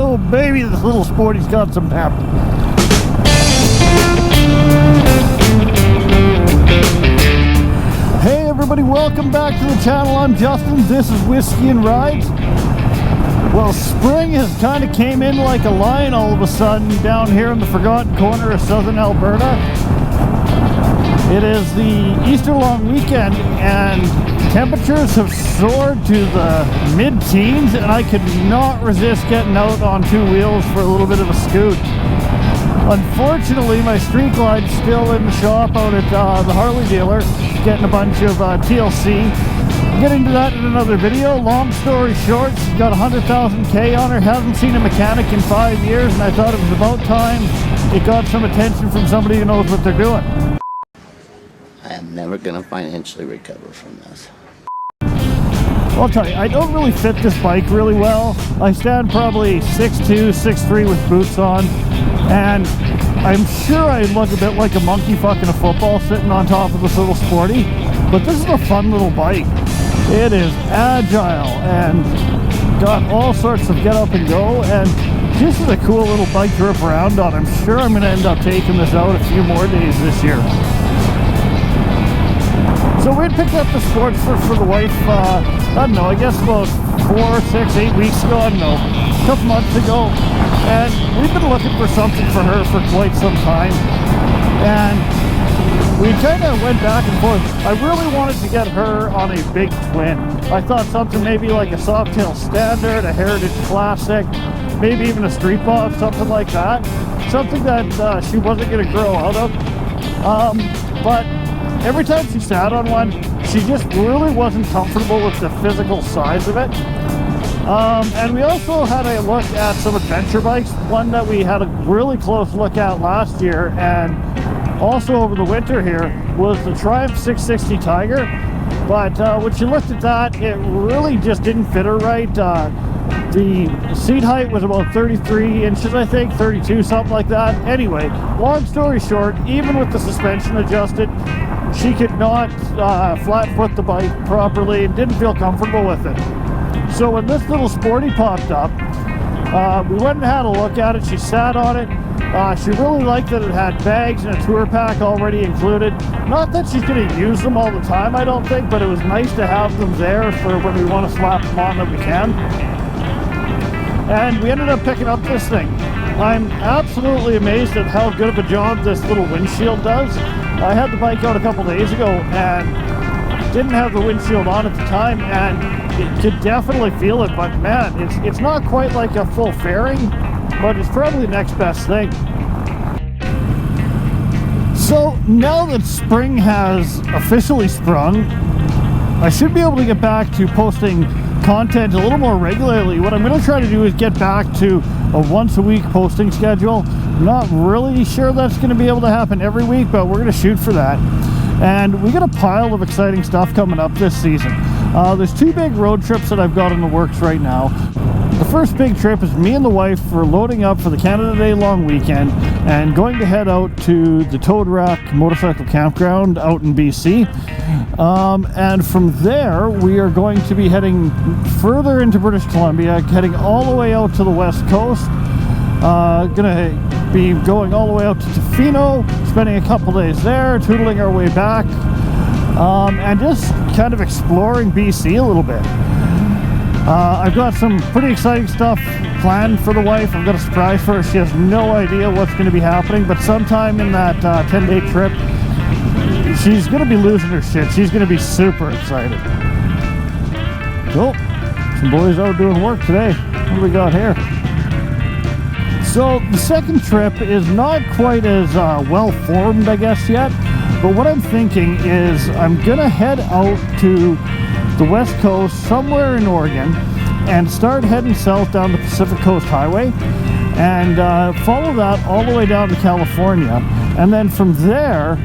Oh baby, this little sporty's got some pep. Hey everybody, welcome back to the channel. I'm Justin, this is Whiskey and Rides. Well, spring has kind of came in like a lion all of a sudden down here in the forgotten corner of southern Alberta. It is the Easter long weekend and temperatures have soared to the mid-teens, and I could not resist getting out on two wheels for a little bit of a scoot. Unfortunately, my street glide's still in the shop out at the Harley dealer, getting a bunch of TLC. Get into that in another video. Long story short, she's got 100,000 K on her, hasn't seen a mechanic in 5 years, and I thought it was about time it got some attention from somebody who knows what they're doing. I am never going to financially recover from this. I'll tell you, I don't really fit this bike really well. I stand probably 6'2", 6'3" with boots on, and I'm sure I look a bit like a monkey fucking a football sitting on top of this little sporty, but this is a fun little bike. It is agile and got all sorts of get up and go, and this is a cool little bike to rip around on. I'm sure I'm going to end up taking this out a few more days this year. So we had picked up the Sportster for the wife, I don't know, I guess about 4, 6, 8 weeks ago, I don't know, a couple months ago, and we've been looking for something for her for quite some time, and we kind of went back and forth. I really wanted to get her on a big twin. I thought something maybe like a Softail Standard, a Heritage Classic, maybe even a Street Bob, something like that, something that she wasn't going to grow out of, but every time she sat on one, she just really wasn't comfortable with the physical size of it. And we also had a look at some adventure bikes. One that we had a really close look at last year and also over the winter here was the Triumph 660 Tiger. But when she looked at that, it really just didn't fit her right. The seat height was about 33 inches, I think, 32, something like that. Anyway, long story short, even with the suspension adjusted, she could not flat foot the bike properly and didn't feel comfortable with it. So when this little sporty popped up, we went and had a look at it. She sat on it. She really liked that it had bags and a tour pack already included. Not that she's going to use them all the time, I don't think, but it was nice to have them there for when we want to slap them on that we can. And we ended up picking up this thing. I'm absolutely amazed at how good of a job this little windshield does. I had the bike out a couple days ago and didn't have the windshield on at the time, and it could definitely feel it, but man, it's not quite like a full fairing, but it's probably the next best thing. So now that spring has officially sprung, I should be able to get back to posting content a little more regularly. What I'm going to try to do is get back to a once a week posting schedule. I'm not really sure that's going to be able to happen every week, but we're going to shoot for that. And we got a pile of exciting stuff coming up this season. There's 2 big road trips that I've got in the works right now. The first big trip is me and the wife for loading up for the Canada Day long weekend and going to head out to the Toad Rack Motorcycle Campground out in BC. And from there, we are going to be heading further into British Columbia, heading all the way out to the west coast. Gonna be going all the way out to Tofino, spending a couple days there, tootling our way back, and just kind of exploring BC a little bit. I've got some pretty exciting stuff planned for the wife. I've got a surprise for her. She has no idea what's going to be happening, but sometime in that 10-day trip, she's going to be losing her shit. She's going to be super excited. Cool. Some boys out doing work today. What do we got here? So the second trip is not quite as well formed, I guess, yet. But what I'm thinking is I'm going to head out to the west coast, somewhere in Oregon, and start heading south down the Pacific Coast Highway and follow that all the way down to California, and then from there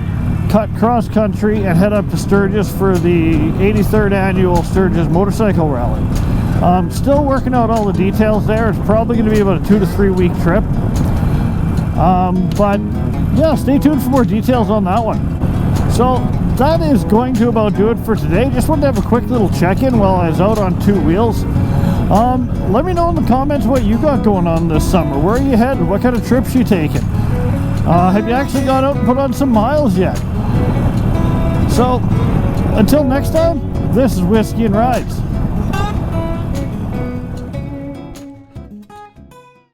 cut cross country and head up to Sturgis for the 83rd annual Sturgis Motorcycle Rally. Still working out all the details there. It's probably going to be about a 2 to 3 week trip, but yeah, stay tuned for more details on that one. So that is going to about do it for today. Just wanted to have a quick little check-in while I was out on two wheels. Let me know in the comments what you got going on this summer. Where are you headed? What kind of trips you taking? Have you actually gone out and put on some miles yet? So, until next time, this is Whiskey and Rides.